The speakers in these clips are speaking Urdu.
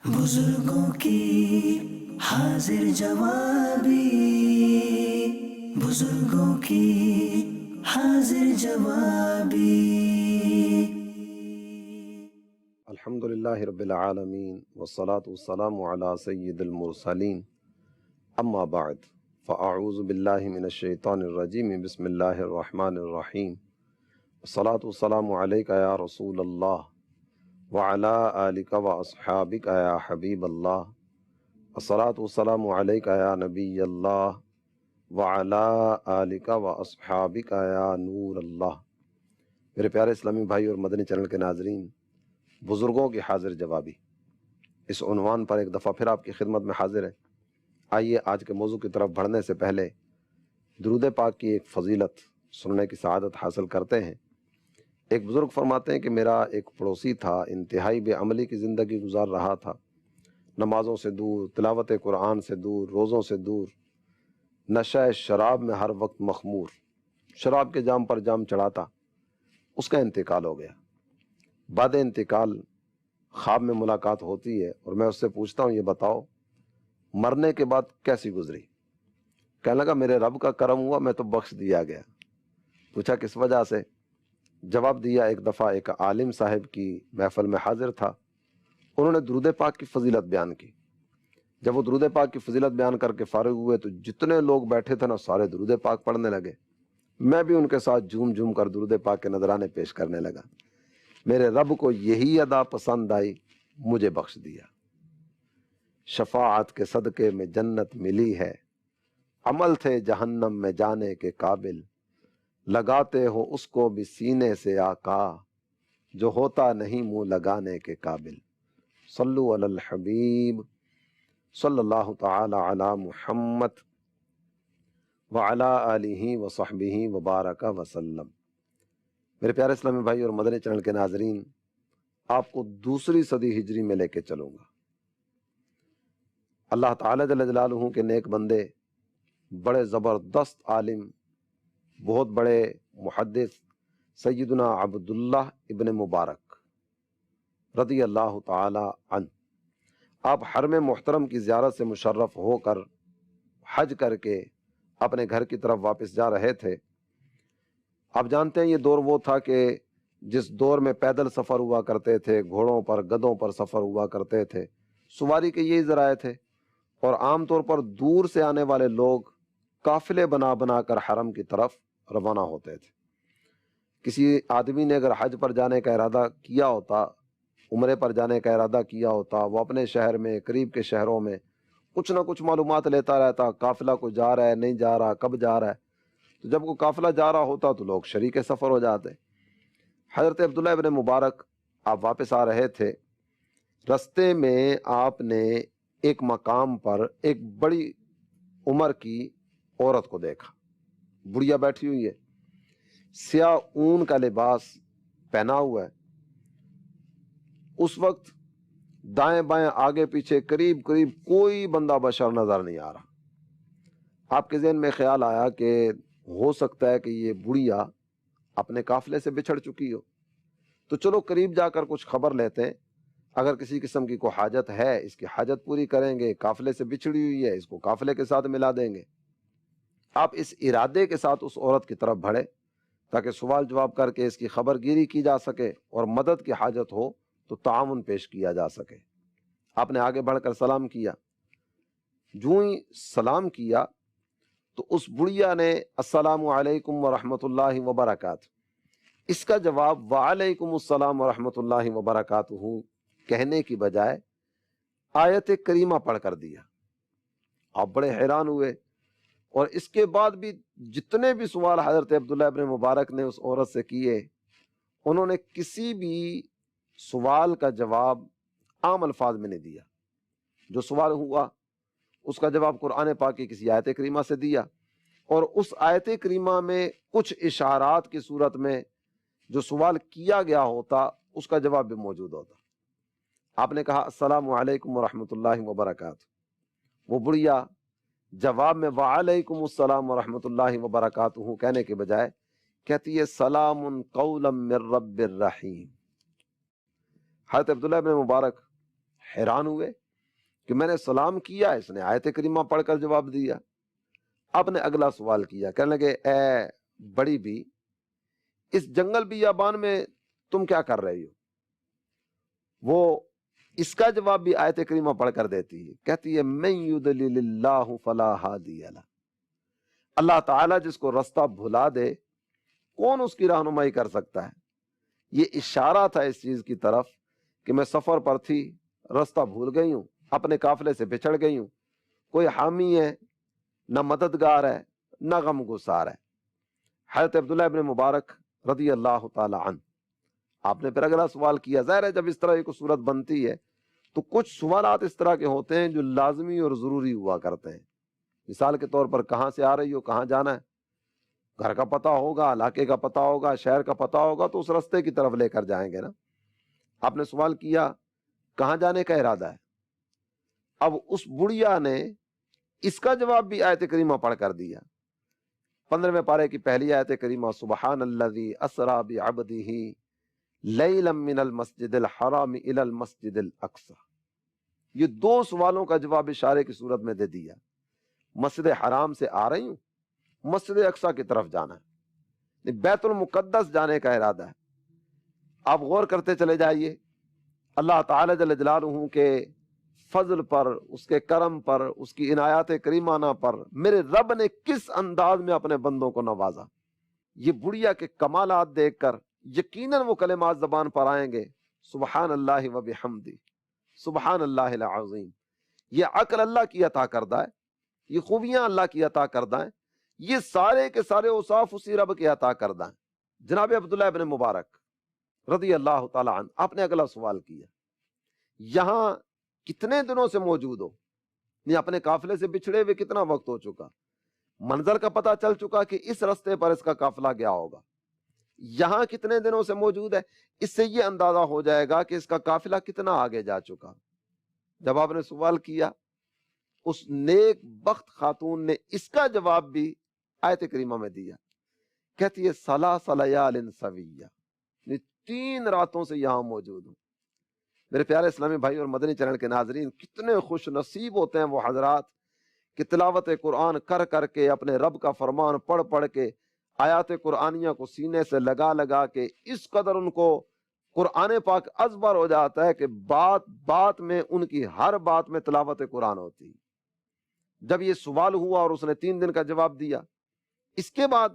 بزرگوں کی حاضر جوابی، بزرگوں کی حاضر جوابی۔ الحمدللہ رب العالمین والصلاة والسلام علی سید المرسلین، اما بعد فاعوذ باللہ من الشیطان الرجیم، بسم اللہ الرحمن الرحیم۔ الصلاة والسلام علیکہ یا رسول اللہ وعلی آلک واصحابک یا حبیب اللہ، الصلاة والسلام علیکہ یا نبی اللہ وعلی آلک واصحابک یا نور اللہ۔ میرے پیارے اسلامی بھائی اور مدنی چینل کے ناظرین، بزرگوں کی حاضر جوابی، اس عنوان پر ایک دفعہ پھر آپ کی خدمت میں حاضر ہے۔ آئیے آج کے موضوع کی طرف بڑھنے سے پہلے درود پاک کی ایک فضیلت سننے کی سعادت حاصل کرتے ہیں۔ ایک بزرگ فرماتے ہیں کہ میرا ایک پڑوسی تھا، انتہائی بے عملی کی زندگی گزار رہا تھا، نمازوں سے دور، تلاوت قرآن سے دور، روزوں سے دور، نشہ شراب میں ہر وقت مخمور، شراب کے جام پر جام چڑھاتا۔ اس کا انتقال ہو گیا۔ بعد انتقال خواب میں ملاقات ہوتی ہے اور میں اس سے پوچھتا ہوں، یہ بتاؤ مرنے کے بعد کیسی گزری؟ کہنے لگا میرے رب کا کرم ہوا، میں تو بخش دیا گیا۔ پوچھا کس وجہ سے؟ جواب دیا، ایک دفعہ ایک عالم صاحب کی محفل میں حاضر تھا، انہوں نے درود پاک کی فضیلت بیان کی۔ جب وہ درود پاک کی فضیلت بیان کر کے فارغ ہوئے تو جتنے لوگ بیٹھے تھے نا، سارے درود پاک پڑھنے لگے۔ میں بھی ان کے ساتھ جھوم جھوم کر درود پاک کے نذرانے پیش کرنے لگا۔ میرے رب کو یہی ادا پسند آئی، مجھے بخش دیا۔ شفاعت کے صدقے میں جنت ملی ہے، عمل تھے جہنم میں جانے کے قابل، لگاتے ہو اس کو بھی سینے سے آقا، جو ہوتا نہیں منہ لگانے کے قابل۔ صلو علی الحبیب صلی اللہ تعالی علی محمد وعلی آلہ وصحبہ وبارک وسلم۔ میرے پیارے اسلامی بھائی اور مدنی چینل کے ناظرین، آپ کو دوسری صدی ہجری میں لے کے چلوں گا۔ اللہ تعالیٰ جل جلالہ کے نیک بندے، بڑے زبردست عالم، بہت بڑے محدث سیدنا عبداللہ ابن مبارک رضی اللہ تعالی عنہ، آپ حرم محترم کی زیارت سے مشرف ہو کر حج کر کے اپنے گھر کی طرف واپس جا رہے تھے۔ آپ جانتے ہیں یہ دور وہ تھا کہ جس دور میں پیدل سفر ہوا کرتے تھے، گھوڑوں پر گدوں پر سفر ہوا کرتے تھے، سواری کے یہی ذرائع تھے، اور عام طور پر دور سے آنے والے لوگ قافلے بنا بنا کر حرم کی طرف روانہ ہوتے تھے۔ کسی آدمی نے اگر حج پر جانے کا ارادہ کیا ہوتا، عمرے پر جانے کا ارادہ کیا ہوتا، وہ اپنے شہر میں، قریب کے شہروں میں کچھ نہ کچھ معلومات لیتا رہتا، قافلہ کو جا رہا ہے نہیں جا رہا، کب جا رہا ہے۔ تو جب کوئی قافلہ جا رہا ہوتا تو لوگ شریک سفر ہو جاتے۔ حضرت عبداللہ ابن مبارک آپ واپس آ رہے تھے، رستے میں آپ نے ایک مقام پر ایک بڑی عمر کی عورت کو دیکھا، بڑھیا بیٹھی ہوئی ہے، سیاہ اون کا لباس پہنا ہوا ہے۔ اس وقت دائیں بائیں آگے پیچھے قریب قریب کوئی بندہ بشر نظر نہیں آ رہا۔ آپ کے ذہن میں خیال آیا کہ ہو سکتا ہے کہ یہ بڑھیا اپنے قافلے سے بچھڑ چکی ہو، تو چلو قریب جا کر کچھ خبر لیتے ہیں، اگر کسی قسم کی کوئی حاجت ہے اس کی حاجت پوری کریں گے، قافلے سے بچھڑی ہوئی ہے اس کو قافلے کے ساتھ ملا دیں گے۔ آپ اس ارادے کے ساتھ اس عورت کی طرف بڑھے تاکہ سوال جواب کر کے اس کی خبر گیری کی جا سکے، اور مدد کی حاجت ہو تو تعاون پیش کیا جا سکے۔ آپ نے آگے بڑھ کر سلام کیا۔ جو ہی سلام کیا تو اس بڑھیا نے السلام علیکم ورحمۃ اللہ وبرکاتہ، اس کا جواب وعلیکم السلام ورحمۃ اللہ وبرکاتہ کہنے کی بجائے آیت کریمہ پڑھ کر دیا۔ آپ بڑے حیران ہوئے، اور اس کے بعد بھی جتنے بھی سوال حضرت عبداللہ ابن مبارک نے اس عورت سے کیے، انہوں نے کسی بھی سوال کا جواب عام الفاظ میں نہیں دیا۔ جو سوال ہوا اس کا جواب قرآن پاک کی کسی آیت کریمہ سے دیا، اور اس آیت کریمہ میں کچھ اشارات کی صورت میں جو سوال کیا گیا ہوتا اس کا جواب بھی موجود ہوتا۔ آپ نے کہا السلام علیکم ورحمۃ اللہ وبرکاتہ، وہ بڑھیا جواب میں وعلیکم السلام ورحمۃ اللہ وبرکاتہ کہنے کے بجائے کہتی ہے سلام قولا من رب الرحیم۔ حضرت عبداللہ بن مبارک حیران ہوئے کہ میں نے سلام کیا، اس نے آیت کریمہ پڑھ کر جواب دیا۔ آپ نے اگلا سوال کیا، کہنے لگے اے بڑی بھی، اس جنگل بیابان میں تم کیا کر رہی ہو؟ وہ اس کا جواب بھی آیت کریمہ پڑھ کر دیتی ہے، کہتی ہے من یضلل اللہ فلا ہادی لہ، اللہ تعالیٰ جس کو رستہ بھلا دے کون اس کی رہنمائی کر سکتا ہے۔ یہ اشارہ تھا اس چیز کی طرف کہ میں سفر پر تھی، رستہ بھول گئی ہوں، اپنے قافلے سے بچھڑ گئی ہوں، کوئی حامی ہے نہ مددگار ہے نہ غم گسار ہے۔ حضرت عبداللہ ابن مبارک رضی اللہ تعالی عنہ، آپ نے پھر اگلا سوال کیا۔ ظاہر ہے جب اس طرح کی صورت بنتی ہے تو کچھ سوالات اس طرح کے ہوتے ہیں جو لازمی اور ضروری ہوا کرتے ہیں۔ مثال کے طور پر کہاں سے آ رہی ہو، کہاں جانا ہے، گھر کا پتہ ہوگا، علاقے کا پتہ ہوگا، شہر کا پتہ ہوگا تو اس رستے کی طرف لے کر جائیں گے نا۔ آپ نے سوال کیا کہاں جانے کا ارادہ ہے، اب اس بڑھیا نے اس کا جواب بھی آیت کریمہ پڑھ کر دیا۔ 15ویں پارے کی پہلی آیت کریمہ، سبحان الذی اسری بعبدہ لیلا من المسجد الحرام الی المسجد الاقصی۔ یہ دو سوالوں کا جواب اشارے کی صورت میں دے دیا۔ مسجد حرام سے آ رہی ہوں، مسجد اقصی کی طرف جانا ہے، بیت المقدس جانے کا ارادہ ہے۔ آپ غور کرتے چلے جائیے اللہ تعالی جل جلالہ کے فضل پر، اس کے کرم پر، اس کی عنایات کریمانہ پر میرے رب نے کس انداز میں اپنے بندوں کو نوازا۔ یہ بڑھیا کے کمالات دیکھ کر یقیناً وہ کلمات زبان پر آئیں گے، سبحان اللہ و بحمدہ، سبحان اللہ العظیم۔ یہ عقل اللہ کی عطا کردہ ہے، یہ خوبیاں اللہ کی عطا کردہ ہیں، یہ سارے کے سارے اوصاف اسی رب کے عطا کردہ ہیں۔ جناب عبداللہ ابن مبارک رضی اللہ تعالی عنہ، آپ نے اگلا سوال کیا یہاں کتنے دنوں سے موجود ہو، نہیں اپنے قافلے سے بچھڑے ہوئے کتنا وقت ہو چکا، منظر کا پتہ چل چکا کہ اس رستے پر اس کا قافلہ گیا ہوگا، یہاں کتنے دنوں سے موجود ہے، اس سے یہ اندازہ ہو جائے گا کہ اس کا قافلہ کتنا آگے جا چکا۔ جب آپ نے سوال کیا اس نیک بخت خاتون نے اس کا جواب بھی آیت کریمہ میں دیا، کہتی ہے ثلاث لیال سویہ، 3 راتوں سے یہاں موجود ہوں۔ میرے پیارے اسلامی بھائی اور مدنی چینل کے ناظرین، کتنے خوش نصیب ہوتے ہیں وہ حضرات کہ تلاوت قرآن کر کر کے، اپنے رب کا فرمان پڑھ پڑھ کے، آیات قرآنیہ کو سینے سے لگا لگا کے اس قدر ان کو قرآن پاک ازبر ہو جاتا ہے کہ بات بات میں ان کی ہر بات میں تلاوت قرآن ہوتی۔ جب یہ سوال ہوا اور اس نے 3 دن کا جواب دیا، اس کے بعد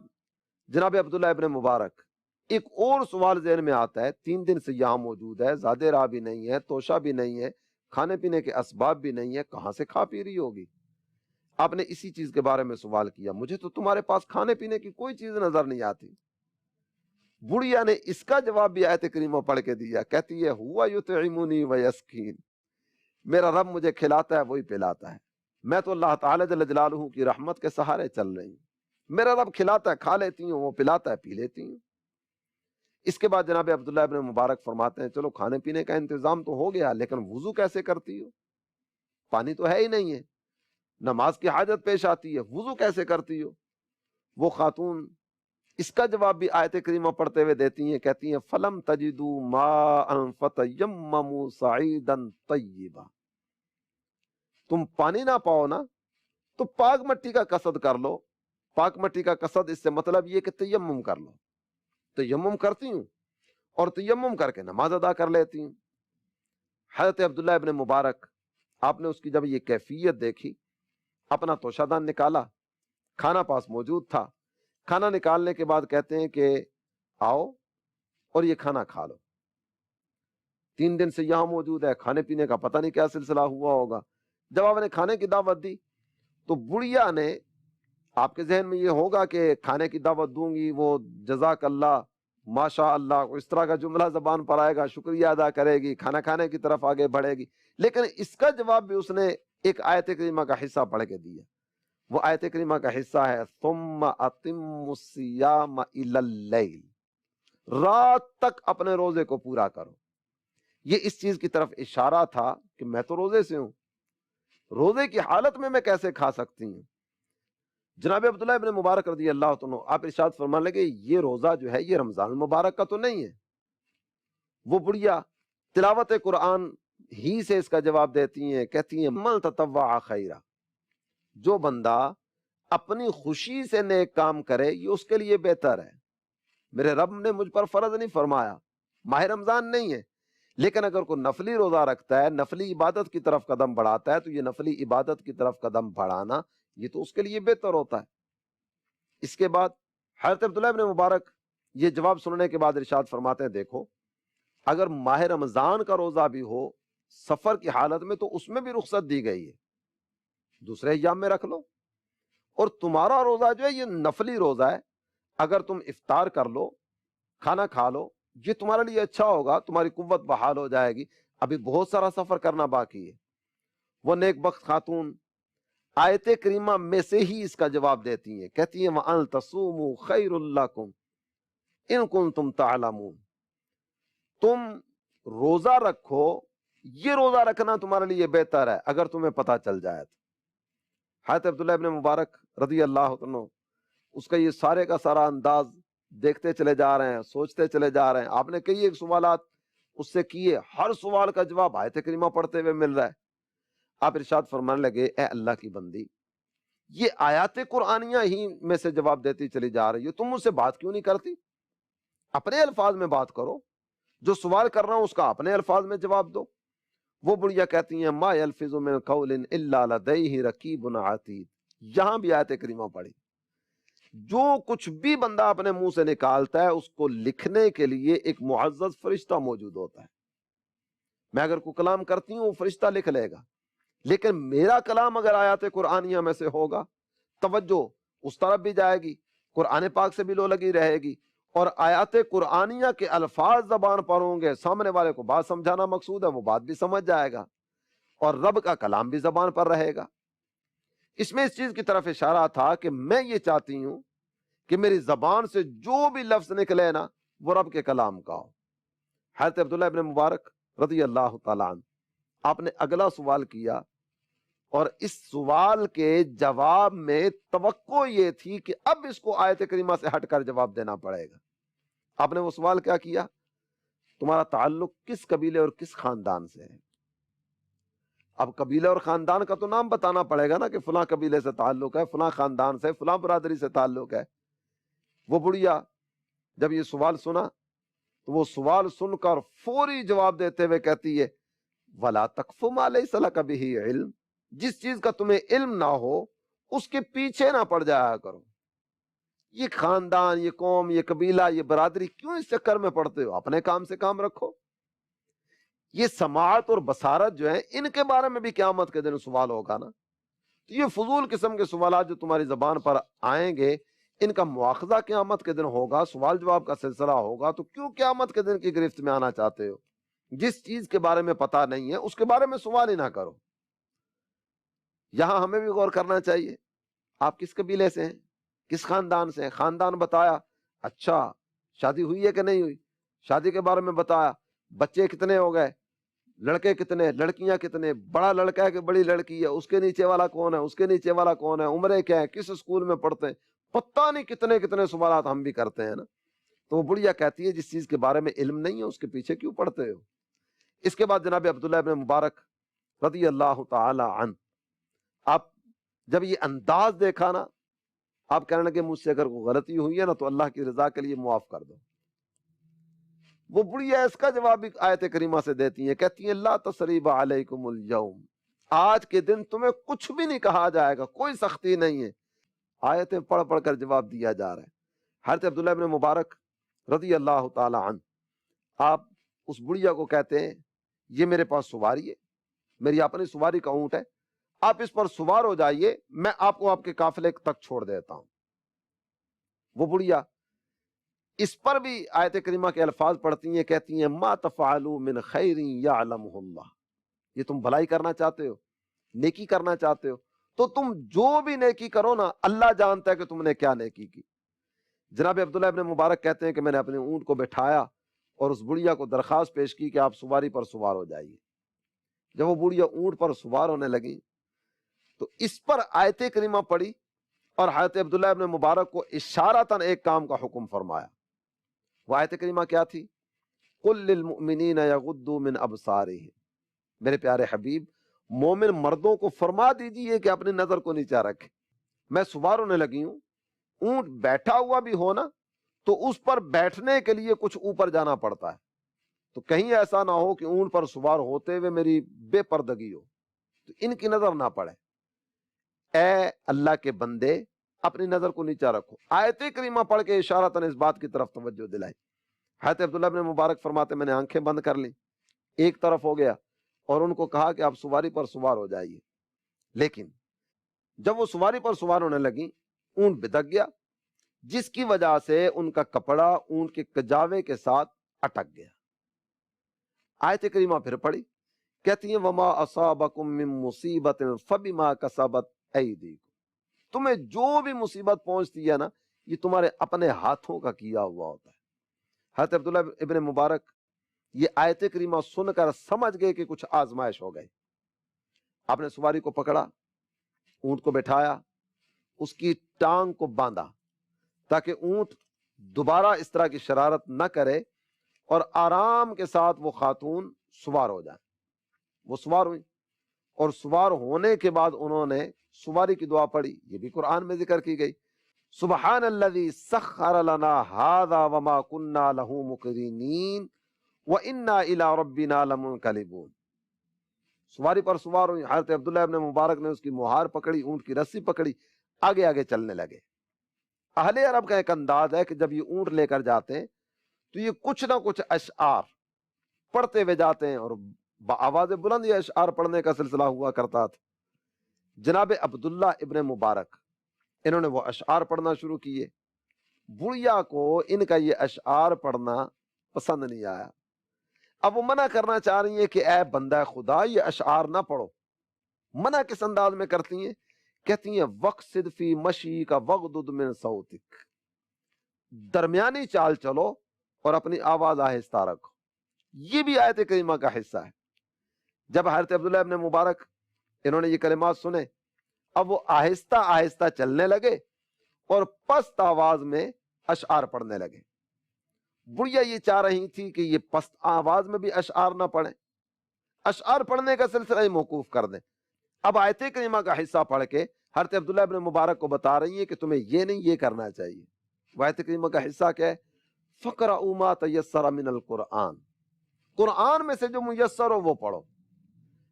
جناب عبداللہ ابن مبارک ایک اور سوال ذہن میں آتا ہے، 3 دن سے یہاں موجود ہے، زیادہ راہ بھی نہیں ہے، توشہ بھی نہیں ہے، کھانے پینے کے اسباب بھی نہیں ہے، کہاں سے کھا پی رہی ہوگی؟ آپ نے اسی چیز کے بارے میں سوال کیا، مجھے تو تمہارے پاس کھانے پینے کی کوئی چیز نظر نہیں آتی۔ بڑھیا نے اس کا جواب بھی آیت کریمہ پڑھ کے دیا، کہتی ہے ہوا یطعمنی ویسقین، میرا رب مجھے کھلاتا ہے وہی پلاتا ہے، میں تو اللہ تعالی جل جلالہ کی رحمت کے سہارے چل رہی ہوں، میرا رب کھلاتا ہے کھا لیتی ہوں، وہ پلاتا ہے پی لیتی ہوں۔ اس کے بعد جناب عبداللہ ابن مبارک فرماتے ہیں چلو کھانے پینے کا انتظام تو ہو گیا، لیکن وضو کیسے کرتی ہو؟ پانی تو ہے ہی نہیں ہے، نماز کی حاجت پیش آتی ہے، وضو کیسے کرتی ہو؟ وہ خاتون اس کا جواب بھی آیت کریمہ پڑھتے ہوئے دیتی ہیں، کہتی ہیں فَلَمْ تَجِدُوا مَاءً فَتَيَمَّمُوا صَعِيدًا طَيِّبًا، تم پانی نہ پاؤ نا تو پاک مٹی کا قصد کر لو۔ پاک مٹی کا قصد اس سے مطلب یہ کہ تیمم کر لو۔ تیمم کرتی ہوں اور تیمم کر کے نماز ادا کر لیتی ہوں۔ حضرت عبداللہ ابن مبارک، آپ نے اس کی جب یہ کیفیت دیکھی، اپنا توشہ دان نکالا، کھانا پاس موجود تھا، کھانا نکالنے کے بعد کہتے ہیں کہ آؤ اور یہ کھانا کھا لو۔ 3 دن سے یہاں موجود ہے، کھانے پینے کا پتہ نہیں کیا سلسلہ ہوا ہوگا۔ جب آپ نے کھانے کی دعوت دی تو بڑھیا نے، آپ کے ذہن میں یہ ہوگا کہ کھانے کی دعوت دوں گی، وہ جزاک اللہ، ماشاء اللہ، اس طرح کا جملہ زبان پر آئے گا، شکریہ ادا کرے گی، کھانا کھانے کی طرف آگے بڑھے گی، لیکن اس کا جواب بھی اس نے ایک آیت کریمہ کا حصہ پڑھ کے دیا۔ وہ آیت کریمہ کا حصہ ہے ثم اتموا الصیام الی اللیل، رات تک اپنے روزے کو پورا کرو۔ یہ اس چیز کی طرف اشارہ تھا کہ میں تو روزے سے ہوں، روزے کی حالت میں میں کیسے کھا سکتی ہوں؟ جناب عبداللہ ابن مبارک رضی اللہ عنہ آپ ارشاد فرمانے لگے یہ روزہ جو ہے یہ رمضان المبارک کا تو نہیں ہے۔ وہ بڑھیا تلاوت قرآن ہی سے اس کا جواب دیتی ہیں، کہتی ہیں من تطوع خیرا، جو بندہ اپنی خوشی سے نیک کام کرے یہ اس کے لیے بہتر ہے۔ میرے رب نے مجھ پر فرض نہیں فرمایا، ماہ رمضان نہیں ہے، لیکن اگر کوئی نفلی روزہ رکھتا ہے، نفلی عبادت کی طرف قدم بڑھاتا ہے، تو یہ نفلی عبادت کی طرف قدم بڑھانا یہ تو اس کے لیے بہتر ہوتا ہے۔ اس کے بعد حضرت عبداللہ ابن مبارک یہ جواب سننے کے بعد ارشاد فرماتے ہیں، دیکھو اگر ماہ رمضان کا روزہ بھی ہو سفر کی حالت میں تو اس میں بھی رخصت دی گئی ہے، دوسرے ایام میں رکھ لو، اور تمہارا روزہ جو ہے یہ نفلی روزہ ہے، اگر تم افطار کر لو، کھانا کھا لو، یہ تمہارے لیے اچھا ہوگا، تمہاری قوت بحال ہو جائے گی، ابھی بہت سارا سفر کرنا باقی ہے۔ وہ نیک بخت خاتون آیت کریمہ میں سے ہی اس کا جواب دیتی ہیں، کہتی ہیں وَأَن تَصُومُوا خَيْرٌ لَكُمْ إِن كُنتُمْ تَعْلَمُونَ، تم روزہ رکھو، یہ روزہ رکھنا تمہارے لیے بہتر ہے اگر تمہیں پتہ چل جائے تو۔ حضرت عبداللہ ابن مبارک رضی اللہ عنہ اس کا یہ سارے کا سارا انداز دیکھتے چلے جا رہے ہیں، سوچتے چلے جا رہے ہیں۔ آپ نے کئی ایک سوالات اس سے کیے، ہر سوال کا جواب آیت کریمہ پڑھتے ہوئے مل رہا ہے۔ آپ ارشاد فرمانے لگے، اے اللہ کی بندی، یہ آیات قرآنیہ ہی میں سے جواب دیتی چلی جا رہی ہے، تم مجھ سے بات کیوں نہیں کرتی؟ اپنے الفاظ میں بات کرو، جو سوال کر رہا ہوں اس کا اپنے الفاظ میں جواب دو۔ وہ بڑھیا کہتی ہیں ما یلفظ من قول الا لدیہ رقیب عتید، یہاں بھی آیت کریمہ پڑھی، جو کچھ بھی بندہ اپنے منہ سے نکالتا ہے اس کو لکھنے کے لیے ایک معزز فرشتہ موجود ہوتا ہے۔ میں اگر کوئی کلام کرتی ہوں وہ فرشتہ لکھ لے گا، لیکن میرا کلام اگر آیات قرآنیہ میں سے ہوگا، توجہ اس طرف بھی جائے گی، قرآن پاک سے بھی لو لگی رہے گی، اور آیات قرآنیہ کے الفاظ زبان پر ہوں گے، سامنے والے کو بات سمجھانا مقصود ہے، وہ بات بھی سمجھ جائے گا، اور رب کا کلام بھی زبان پر رہے گا۔ اس میں اس چیز کی طرف اشارہ تھا کہ میں یہ چاہتی ہوں کہ میری زبان سے جو بھی لفظ نکلے نا وہ رب کے کلام کا ہو۔ حضرت عبداللہ ابن مبارک رضی اللہ تعالیٰ عنہ آپ نے اگلا سوال کیا، اور اس سوال کے جواب میں توقع یہ تھی کہ اب اس کو آیت کریمہ سے ہٹ کر جواب دینا پڑے گا۔ آپ نے وہ سوال کیا کیا؟ تمہارا تعلق کس قبیلے اور کس خاندان سے ہے؟ اب قبیلے اور خاندان کا تو نام بتانا پڑے گا نا، کہ فلاں قبیلے سے تعلق ہے، فلاں خاندان سے، فلاں برادری سے تعلق ہے۔ وہ بڑھیا جب یہ سوال سنا تو وہ سوال سن کر فوری جواب دیتے ہوئے کہتی ہے وَلَا تَقْفُ مَا لَيْسَ لَكَ بِهِ عِلْمٌ، جس چیز کا تمہیں علم نہ ہو اس کے پیچھے نہ پڑ جایا کرو۔ یہ خاندان، یہ قوم، یہ قبیلہ، یہ برادری کیوں اس چکر میں پڑتے ہو؟ اپنے کام سے کام رکھو۔ یہ سماعت اور بصارت جو ہے ان کے بارے میں بھی قیامت کے دن سوال ہوگا نا، تو یہ فضول قسم کے سوالات جو تمہاری زبان پر آئیں گے ان کا مواخذہ قیامت کے دن ہوگا، سوال جواب کا سلسلہ ہوگا، تو کیوں قیامت کے دن کی گرفت میں آنا چاہتے ہو؟ جس چیز کے بارے میں پتہ نہیں ہے اس کے بارے میں سوال ہی نہ کرو۔ یہاں ہمیں بھی غور کرنا چاہیے، آپ کس قبیلے سے ہیں، کس خاندان سے ہیں؟ خاندان بتایا، اچھا شادی ہوئی ہے کہ نہیں ہوئی؟ شادی کے بارے میں بتایا، بچے کتنے ہو گئے، لڑکے کتنے، لڑکیاں کتنے، بڑا لڑکا ہے کہ بڑی لڑکی ہے، اس کے نیچے والا کون ہے، اس کے نیچے والا کون ہے، عمریں کیا ہے، کس اسکول میں پڑھتے ہیں، پتہ نہیں کتنے کتنے سوالات ہم بھی کرتے ہیں نا۔ تو وہ بڑھیا کہتی ہے جس چیز کے بارے میں علم نہیں ہے اس کے پیچھے کیوں پڑھتے ہو؟ اس کے بعد جناب عبداللہ ابن مبارک رضی اللہ تعالی عنہ، آپ جب یہ انداز دیکھا نا، آپ کہنے لگے مجھ سے اگر کوئی غلطی ہوئی ہے نا تو اللہ کی رضا کے لیے معاف کر دو۔ وہ بڑھیا اس کا جواب بھی آیت کریمہ سے دیتی ہیں، کہتی ہیں لا تثریب علیکم اليوم، آج کے دن تمہیں کچھ بھی نہیں کہا جائے گا، کوئی سختی نہیں ہے۔ آیتیں پڑھ پڑھ کر جواب دیا جا رہا ہے۔ حضرت عبداللہ ابن مبارک رضی اللہ تعالی عنہ آپ اس بڑھیا کو کہتے ہیں یہ میرے پاس سواری ہے، میری اپنی سواری کا اونٹ ہے، آپ اس پر سوار ہو جائیے، میں آپ کو آپ کے قافلے تک چھوڑ دیتا ہوں۔ وہ بڑھیا اس پر بھی آیت کریمہ کے الفاظ پڑھتی ہیں، کہتی ہیں ما تفعلوا من خیر یعلمہ اللہ، یہ تم بھلائی کرنا چاہتے ہو، نیکی کرنا چاہتے ہو، تو تم جو بھی نیکی کرو نا اللہ جانتا ہے کہ تم نے کیا نیکی کی۔ جناب عبداللہ ابن مبارک کہتے ہیں کہ میں نے اپنے اونٹ کو بٹھایا اور اس بڑھیا کو درخواست پیش کی کہ آپ سواری پر سوار ہو جائیے۔ جب وہ بڑھیا اونٹ پر سوار ہونے لگی تو اس پر آیت کریمہ پڑھی اور حضرت عبداللہ ابن مبارک کو اشارتاً ایک کام کا حکم فرمایا۔ وہ آیت کریمہ کیا تھی؟ قل للمؤمنین یغضوا من ابصارہم، میرے پیارے حبیب مومن مردوں کو فرما دیجئے کہ اپنی نظر کو نیچا رکھے. میں سوار ہونے لگی ہوں، اونٹ بیٹھا ہوا بھی ہونا تو اس پر بیٹھنے کے لیے کچھ اوپر جانا پڑتا ہے، تو کہیں ایسا نہ ہو کہ اونٹ پر سوار ہوتے ہوئے میری بے پردگی ہو، تو ان کی نظر نہ پڑے. اے اللہ کے بندے اپنی نظر کو نیچا رکھو. آیت کریمہ پڑھ کے اشارتاً اس بات کی طرف توجہ دلائی. حضرت عبداللہ بن مبارک فرماتے میں نے آنکھیں بند کر لیں، ایک طرف ہو گیا اور ان کو کہا کہ آپ سواری پر سوار ہو جائیے. لیکن جب وہ سواری پر سوار ہونے لگی اونٹ بدک گیا، جس کی وجہ سے ان کا کپڑا اونٹ کے کجاوے کے ساتھ اٹک گیا. آیت کریمہ پھر پڑھی، کہتی ہیں وما اصابکم من مصیبت فبما کسبت ایدیکم، تمہیں جو بھی مصیبت پہنچتی ہے نا یہ تمہارے اپنے ہاتھوں کا کیا ہوا ہوتا ہے. حضرت عبداللہ ابن مبارک یہ آیت کریمہ سن کر سمجھ گئے کہ کچھ آزمائش ہو گئی. آپ نے سواری کو پکڑا، اونٹ کو بٹھایا، اس کی ٹانگ کو باندھا تاکہ اونٹ دوبارہ اس طرح کی شرارت نہ کرے اور آرام کے ساتھ وہ خاتون سوار ہو جائے. وہ سوار ہوئی اور سوار ہونے کے بعد انہوں نے سواری کی دعا پڑھی، یہ بھی قرآن میں ذکر کی گئی، سبحان الذی سخر لنا ھذا وما كنا له مقرنین وانا الی ربنا لمنقلبون. سواری پر سوار ہوئی، حضرت عبداللہ ابن مبارک نے اس کی مہار پکڑی، اونٹ کی رسی پکڑی، آگے آگے چلنے لگے. اہل عرب کا ایک انداز ہے کہ جب یہ اونٹ لے کر جاتے ہیں تو یہ کچھ نہ کچھ اشعار پڑھتے ہوئے جاتے ہیں، اور بآواز بلند یہ اشعار پڑھنے کا سلسلہ ہوا کرتا تھا. جناب عبداللہ ابن مبارک انہوں نے وہ اشعار پڑھنا شروع کیے. بڑھیا کو ان کا یہ اشعار پڑھنا پسند نہیں آیا. اب وہ منع کرنا چاہ رہی ہیں کہ اے بندہ خدا یہ اشعار نہ پڑھو. منع کس انداز میں کرتی ہیں؟ کہتی ہیں وقصد فی مشی کا وغدد من صوتک، درمیانی چال چلو اور اپنی آواز آہستہ رکھو. یہ بھی آیت کریمہ کا حصہ ہے. جب حضرت عبداللہ ابن مبارک انہوں نے یہ کلمات سنے، اب وہ آہستہ آہستہ چلنے لگے اور پست آواز میں اشعار پڑھنے لگے. بڑھیا یہ چاہ رہی تھی کہ یہ پست آواز میں بھی اشعار نہ پڑھیں، اشعار پڑھنے کا سلسلہ ہی موقوف کر دیں. اب آیت کریمہ کا حصہ پڑھ کے حضرت عبداللہ ابن مبارک کو بتا رہی ہیں کہ تمہیں یہ نہیں یہ کرنا چاہیے. وہ آیت کریمہ کا حصہ کیا ہے؟ فَقْرَؤْا مَا تَيَسَّرَ مِنَ الْقُرْآنِ، قرآن میں سے جو میسر ہو وہ پڑھو.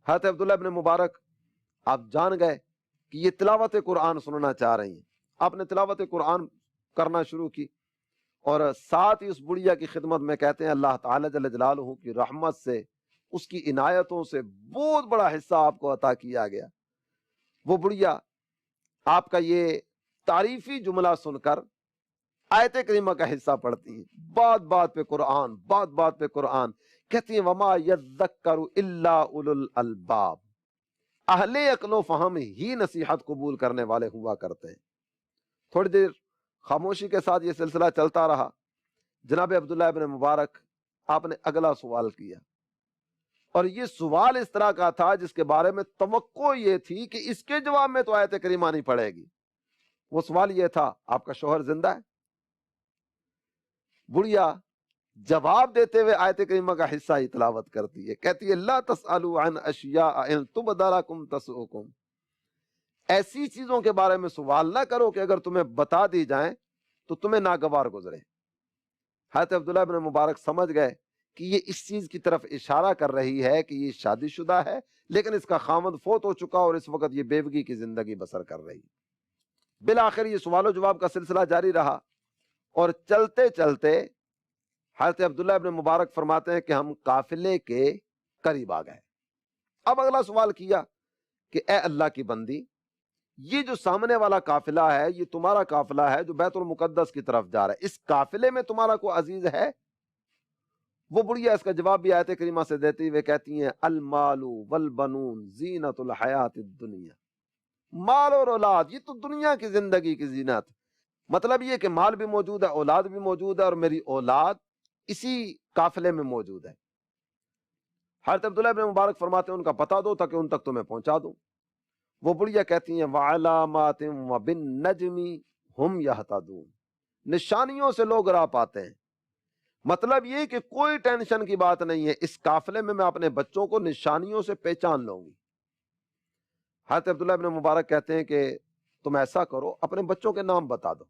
حضرت عبداللہ ابن مبارک آپ جان گئے کہ یہ تلاوت قرآن سننا چاہ رہی ہیں. آپ نے تلاوت قرآن کرنا شروع کی اور ساتھ ہی اس بڑھیا کی خدمت میں کہتے ہیں اللہ تعالی جل جلالہ کی رحمت سے، اس کی عنایتوں سے بہت بڑا حصہ آپ کو عطا کیا گیا. وہ بڑھیا آپ کا یہ تعریفی جملہ سن کر آیت کریمہ کا حصہ پڑھتی ہیں، بات بات پہ قرآن، بات بات پہ قرآن. کہتی ہیں وما یذکر الا اولو الالباب، اہل عقل و فہم ہی نصیحت قبول کرنے والے ہوا کرتے ہیں. تھوڑی دیر خاموشی کے ساتھ یہ سلسلہ چلتا رہا. جناب عبداللہ ابن مبارک آپ نے اگلا سوال کیا، اور یہ سوال اس طرح کا تھا جس کے بارے میں توقع یہ تھی کہ اس کے جواب میں تو آیت کریمہ نہیں پڑے گی. وہ سوال یہ تھا آپ کا شوہر زندہ ہے؟ بڑھیا جواب دیتے ہوئے آیت کریمہ کا حصہ ہی تلاوت کرتی ہے. کہتی ہے لا تسألوا عن اشیاء ان تبد لکم تسؤکم، ایسی چیزوں کے بارے میں سوال نہ کرو کہ اگر تمہیں بتا دی جائیں تو تمہیں ناگوار گزرے. حضرت عبداللہ ابن مبارک سمجھ گئے کہ یہ اس چیز کی طرف اشارہ کر رہی ہے کہ یہ شادی شدہ ہے لیکن اس کا خاوند فوت ہو چکا اور اس وقت یہ بیوگی کی زندگی بسر کر رہی. بالآخر یہ سوال و جواب کا سلسلہ جاری رہا اور چلتے چلتے حضرت عبداللہ ابن مبارک فرماتے ہیں کہ ہم قافلے کے قریب آ گئے. اب اگلا سوال کیا کہ اے اللہ کی بندی، یہ جو سامنے والا قافلہ ہے یہ تمہارا قافلہ ہے جو بیت المقدس کی طرف جا رہا ہے، اس قافلے میں تمہارا کوئی عزیز ہے؟ وہ بڑھیا اس کا جواب بھی آیت کریمہ سے دیتے ہوئے کہتی ہیں المال والبنون زینت الحیات الدنیا، مال اور اولاد یہ تو دنیا کی زندگی کی زینت. مطلب یہ کہ مال بھی موجود ہے، اولاد بھی موجود ہے، اور میری اولاد اسی قافلے میں موجود ہے. حضرت عبداللہ ابن مبارک فرماتے ہیں ان کا پتہ دو تاکہ ان تک تمہیں پہنچا دوں. وہ بڑھیا کہتی ہیں وعلامات وبالنجم ہم یہتدون، نشانیوں سے لوگ راہ پاتے ہیں. مطلب یہ کہ کوئی ٹینشن کی بات نہیں ہے، اس قافلے میں اپنے بچوں کو نشانیوں سے پہچان لوں گی۔ حضرت عبداللہ ابن مبارک کہتے ہیں کہ تم ایسا کرو، اپنے بچوں کے نام بتا دو۔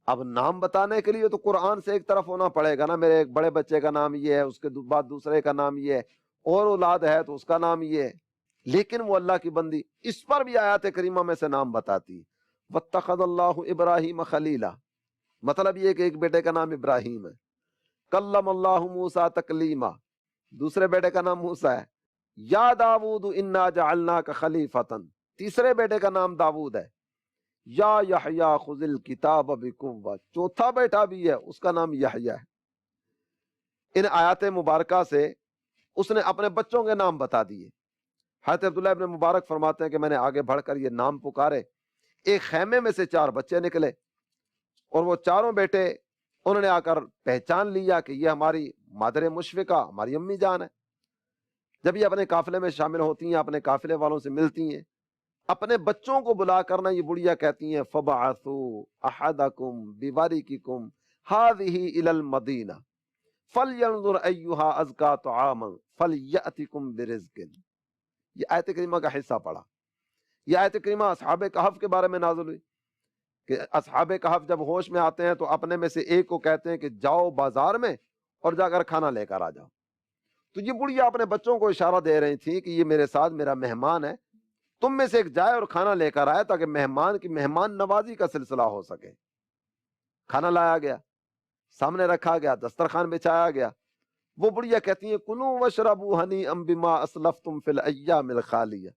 اب نام بتانے کے لیے تو قرآن سے ایک طرف ہونا پڑے گا نا، میرے ایک بڑے بچے کا نام یہ ہے، اس کے بعد دوسرے کا نام یہ ہے، اور اولاد ہے تو اس کا نام یہ ہے، لیکن وہ اللہ کی بندی، اس پر بھی آیات کریمہ میں سے نام بتاتی ہے۔ وَاتَّخَذَ اللَّهُ إِبْرَاهِيمَ خَلِيلًا، مطلب یہ کہ ایک بیٹے کا نام ابراہیم ہے۔ کلم اللہ موسیٰ تکلیما، دوسرے بیٹے کا نام موسیٰ ہے۔ یا داود انا جعلناک خلیفۃ، تیسرے بیٹے کا نام داود ہے۔ یا یحییٰ خذ الکتاب بقوہ، چوتھا بیٹا بھی ہے، اس کا نام یحییٰ ہے۔ ان آیات مبارکہ سے اس نے اپنے بچوں کے نام بتا دیے۔ حضرت عبداللہ ابن مبارک فرماتے ہیں کہ میں نے آگے بڑھ کر یہ نام پکارے، ایک خیمے میں سے 4 بچے نکلے، اور وہ چاروں بیٹے انہوں نے آ کر پہچان لیا کہ یہ ہماری مادر مشفقہ، ہماری امی جان ہے۔ جب یہ اپنے قافلے میں شامل ہوتی ہیں، اپنے قافلے والوں سے ملتی ہیں، اپنے بچوں کو بلا کرنا یہ بڑھیا کہتی ہیں فَبَعَثُوا أَحَدَكُمْ بِوَرِقِكُمْ هَذِهِ إِلَى الْمَدِينَةِ فَلْيَنظُرْ أَيُّهَا أَزْكَىٰ طَعَامًا فَلْيَأْتِكُمْ بِرِزْقٍ۔ یہ آیت کریمہ کا حصہ پڑھا۔ یہ آیت کریمہ اصحاب کہف کے بارے میں نازل ہوئی کہ اصحاب کہف جب ہوش میں آتے ہیں تو اپنے میں سے ایک کو کہتے ہیں کہ جاؤ بازار میں اور جا کر کھانا لے کر آ جاؤ۔ تو یہ بڑھیا اپنے بچوں کو اشارہ دے رہی تھی کہ یہ میرے ساتھ میرا مہمان ہے، تم میں سے ایک جائے اور کھانا لے کر آئے تاکہ مہمان کی مہمان نوازی کا سلسلہ ہو سکے۔ کھانا لایا گیا، سامنے رکھا گیا، دسترخوان بچھایا گیا۔ وہ بڑھیا کہتی ہیں کلوا واشربوا ہنیئا بما اسلفتم فی الایام الخالیہ،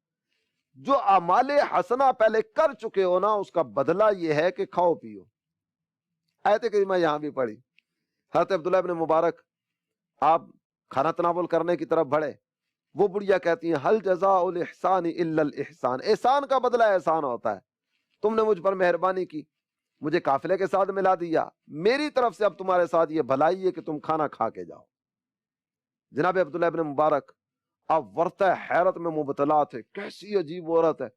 جو اعمال حسنہ پہلے کر چکے ہو نا اس کا بدلہ یہ ہے کہ کھاؤ پیو۔ آیت کریمہ یہاں بھی پڑھی۔ حضرت عبداللہ ابن مبارک آپ کھانا تناول کرنے کی طرف بڑھے، وہ بڑھیا کہتی ہیں حل جزاء الاحسان الا الاحسان، احسان کا بدلہ احسان ہوتا ہے۔ تم نے مجھ پر مہربانی کی، مجھے قافلے کے ساتھ ملا دیا، میری طرف سے اب تمہارے ساتھ یہ بھلائی ہے کہ تم کھانا کھا کے جاؤ۔ جناب عبداللہ ابن مبارک آپ ورطہ حیرت میں مبتلا تھے، کیسی عجیب عورت ہے،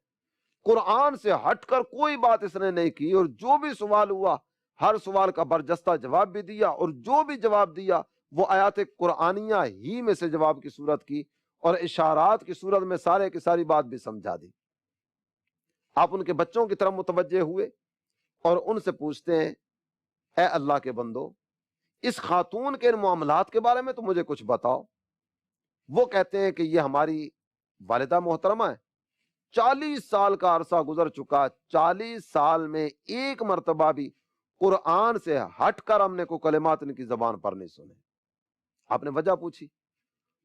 قرآن سے ہٹ کر کوئی بات اس نے نہیں کی، اور جو بھی سوال ہوا ہر سوال کا برجستہ جواب بھی دیا، اور جو بھی جواب دیا وہ آیات قرآنیہ ہی میں سے جواب کی صورت کی، اور اشارات کی صورت میں سارے کی ساری بات بھی سمجھا دی۔ آپ ان کے بچوں کی طرف متوجہ ہوئے اور ان سے پوچھتے ہیں اے اللہ کے بندو، اس خاتون کے ان معاملات کے بارے میں تو مجھے کچھ بتاؤ۔ وہ کہتے ہیں کہ یہ ہماری والدہ محترمہ ہے، 40 سال کا عرصہ گزر چکا، 40 سال میں ایک مرتبہ بھی قرآن سے ہٹ کر ہم نے کوئی کلمات ان کی زبان پر نہیں سنے۔ آپ نے وجہ پوچھی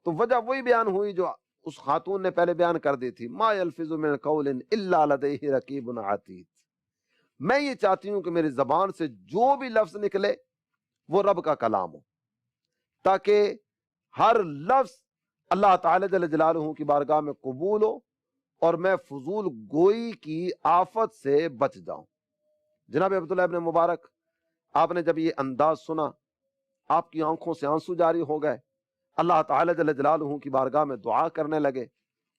تو وجہ وہی بیان ہوئی جو اس خاتون نے پہلے بیان کر دی تھی، ما یلفظ من قول الا لدیہ رقیب عتید۔ میں یہ چاہتی ہوں کہ میری زبان سے جو بھی لفظ نکلے وہ رب کا کلام ہو، تاکہ ہر لفظ اللہ تعالی جل جلالہ کی بارگاہ میں قبول ہو اور میں فضول گوئی کی آفت سے بچ جاؤں۔ جناب عبداللہ ابن مبارک آپ نے جب یہ انداز سنا آپ کی آنکھوں سے آنسو جاری ہو گئے، اللہ تعالی جل جلالہ کی بارگاہ میں دعا کرنے لگے،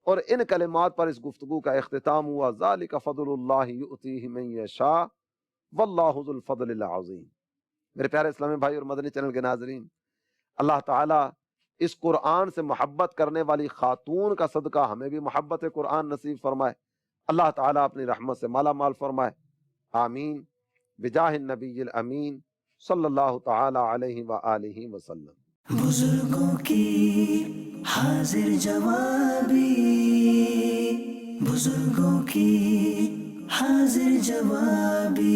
اور ان کلمات پر اس گفتگو کا اختتام ہوا ذالک فضل اللہ یؤتیہ من یشاء واللہ ذو الفضل العظیم۔ میرے پیارے اسلامی بھائی اور مدنی چینل کے ناظرین، اللہ تعالیٰ اس قرآن سے محبت کرنے والی خاتون کا صدقہ ہمیں بھی محبت قرآن نصیب فرمائے، اللہ تعالیٰ اپنی رحمت سے مالا مال فرمائے، آمین، بجاہ النبی الامین صلی اللہ تعالی علیہ وآلہ وسلم۔ بزرگوں کی حاضر جوابی، بزرگوں کی حاضر جوابی۔